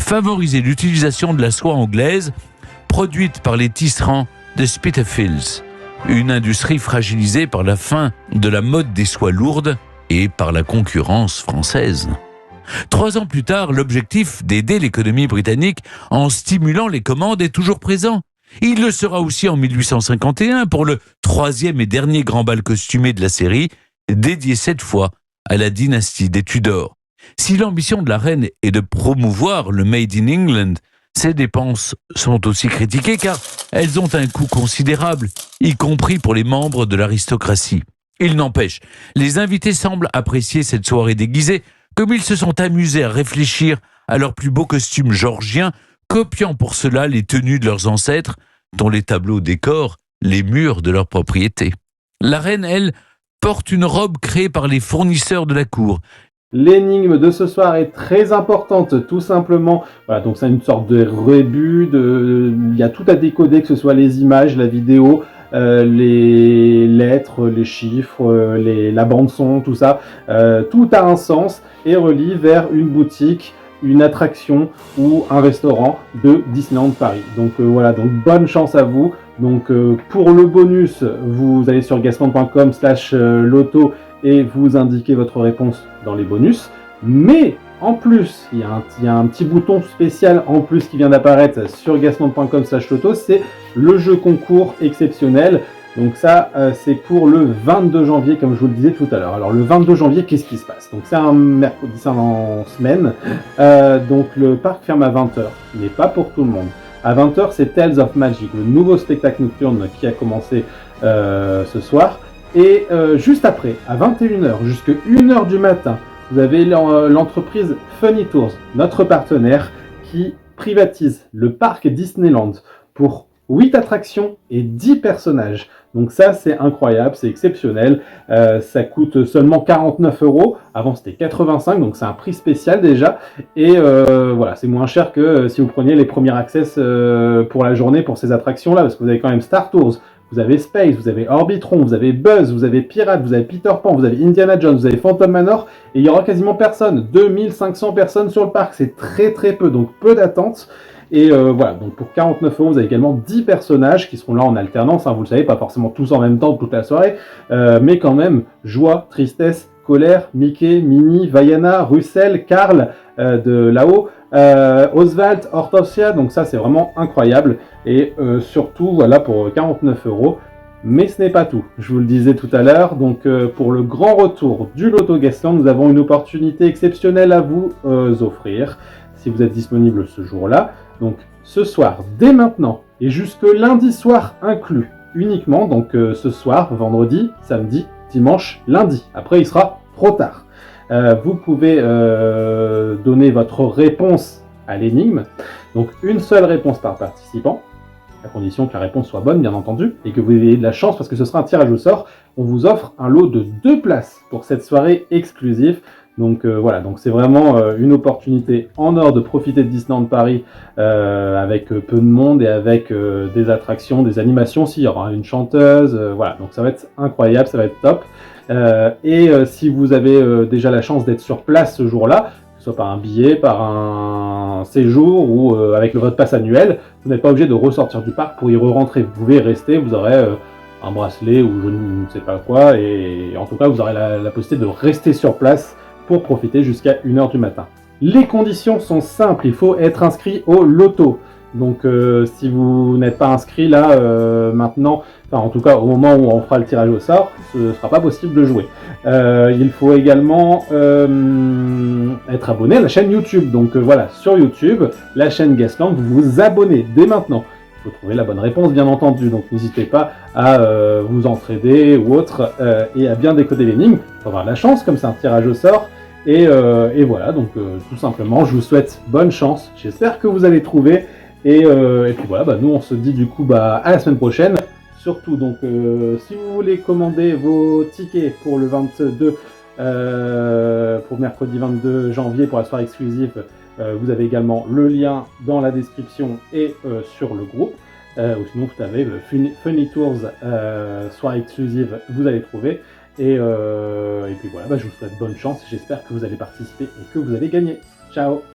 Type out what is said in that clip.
favoriser l'utilisation de la soie anglaise produite par les tisserands de Spitalfields, une industrie fragilisée par la fin de la mode des soies lourdes et par la concurrence française. 3 ans plus tard, l'objectif d'aider l'économie britannique en stimulant les commandes est toujours présent. Il le sera aussi en 1851 pour le 3e et dernier grand bal costumé de la série, dédié cette fois à la dynastie des Tudors. Si l'ambition de la reine est de promouvoir le Made in England, ces dépenses sont aussi critiquées car elles ont un coût considérable, y compris pour les membres de l'aristocratie. Il n'empêche, les invités semblent apprécier cette soirée déguisée, comme ils se sont amusés à réfléchir à leurs plus beaux costumes georgiens, copiant pour cela les tenues de leurs ancêtres, dont les tableaux décorent les murs de leur propriété. La reine, elle, porte une robe créée par les fournisseurs de la cour. L'énigme de ce soir est très importante, tout simplement. Voilà, donc c'est une sorte de rébut, il y a tout à décoder, que ce soit les images, la vidéo, les lettres, les chiffres, la bande-son, tout ça. Tout a un sens et relie vers une boutique, une attraction ou un restaurant de Disneyland Paris. Donc voilà, donc bonne chance à vous. Donc pour le bonus, vous allez sur gasland.com/loto et vous indiquez votre réponse dans les bonus. Mais en plus, il y a un petit bouton spécial en plus qui vient d'apparaître sur gasland.com/loto, c'est le jeu concours exceptionnel. Donc ça, c'est pour le 22 janvier, comme je vous le disais tout à l'heure. Alors le 22 janvier, qu'est-ce qui se passe? Donc c'est un mercredi, c'est en semaine. Donc le parc ferme à 20h, mais pas pour tout le monde. À 20h, c'est Tales of Magic, le nouveau spectacle nocturne qui a commencé ce soir. Et juste après, à 21h, jusqu'à 1h du matin, vous avez l'entreprise Funny Tours, notre partenaire, qui privatise le parc Disneyland pour 8 attractions et 10 personnages. Donc ça, c'est incroyable, c'est exceptionnel. Ça coûte seulement 49 €. Avant, c'était 85, donc c'est un prix spécial déjà. Et voilà, c'est moins cher que si vous preniez les premiers access pour la journée pour ces attractions-là, parce que vous avez quand même Star Tours, vous avez Space, vous avez Orbitron, vous avez Buzz, vous avez Pirate, vous avez Peter Pan, vous avez Indiana Jones, vous avez Phantom Manor, et il y aura quasiment personne. 2500 personnes sur le parc, c'est très très peu, donc peu d'attente. Et voilà, donc pour 49 €, vous avez également 10 personnages qui seront là en alternance, hein, vous le savez, pas forcément tous en même temps toute la soirée, mais quand même, joie, tristesse, colère, Mickey, Minnie, Vaiana, Russell, Carl de là-haut, Oswald, Hortensia, donc ça c'est vraiment incroyable, et surtout voilà pour 49 €. Mais ce n'est pas tout, je vous le disais tout à l'heure, donc pour le grand retour du Loto Gasland, nous avons une opportunité exceptionnelle à vous offrir, si vous êtes disponible ce jour-là. Donc ce soir, dès maintenant, et jusque lundi soir inclus, uniquement, donc ce soir, vendredi, samedi, dimanche, lundi. Après, il sera trop tard. Vous pouvez donner votre réponse à l'énigme. Donc une seule réponse par participant, à condition que la réponse soit bonne, bien entendu, et que vous ayez de la chance, parce que ce sera un tirage au sort. On vous offre un lot de 2 places pour cette soirée exclusive. Donc voilà, donc c'est vraiment une opportunité en or de profiter de Disneyland Paris avec peu de monde et avec des attractions, des animations aussi. Il y aura une chanteuse, voilà, donc ça va être incroyable, ça va être top. Si vous avez déjà la chance d'être sur place ce jour-là, que ce soit par un billet, par un séjour ou avec votre pass annuel, vous n'êtes pas obligé de ressortir du parc pour y re-rentrer. Vous pouvez rester, vous aurez un bracelet ou je ne sais pas quoi, et en tout cas vous aurez la possibilité de rester sur place pour profiter jusqu'à 1h du matin. Les conditions sont simples, il faut être inscrit au loto. Donc si vous n'êtes pas inscrit là maintenant, enfin en tout cas au moment où on fera le tirage au sort, ce ne sera pas possible de jouer. Il faut également être abonné à la chaîne YouTube. Donc voilà, sur YouTube, la chaîne Gasland, vous vous abonnez dès maintenant. Il faut trouver la bonne réponse bien entendu, donc n'hésitez pas à vous entraider ou autre et à bien décoder l'énigme. Il faut avoir la chance, comme c'est un tirage au sort. Et voilà, donc tout simplement, je vous souhaite bonne chance. J'espère que vous allez trouver. Et puis voilà, nous on se dit du coup à la semaine prochaine. Surtout, donc si vous voulez commander vos tickets pour le 22, pour mercredi 22 janvier pour la soirée exclusive, vous avez également le lien dans la description et sur le groupe. Ou sinon vous avez le Funny Tours soirée exclusive, vous allez trouver. Et puis voilà, je vous souhaite bonne chance, j'espère que vous allez participer et que vous allez gagner. Ciao!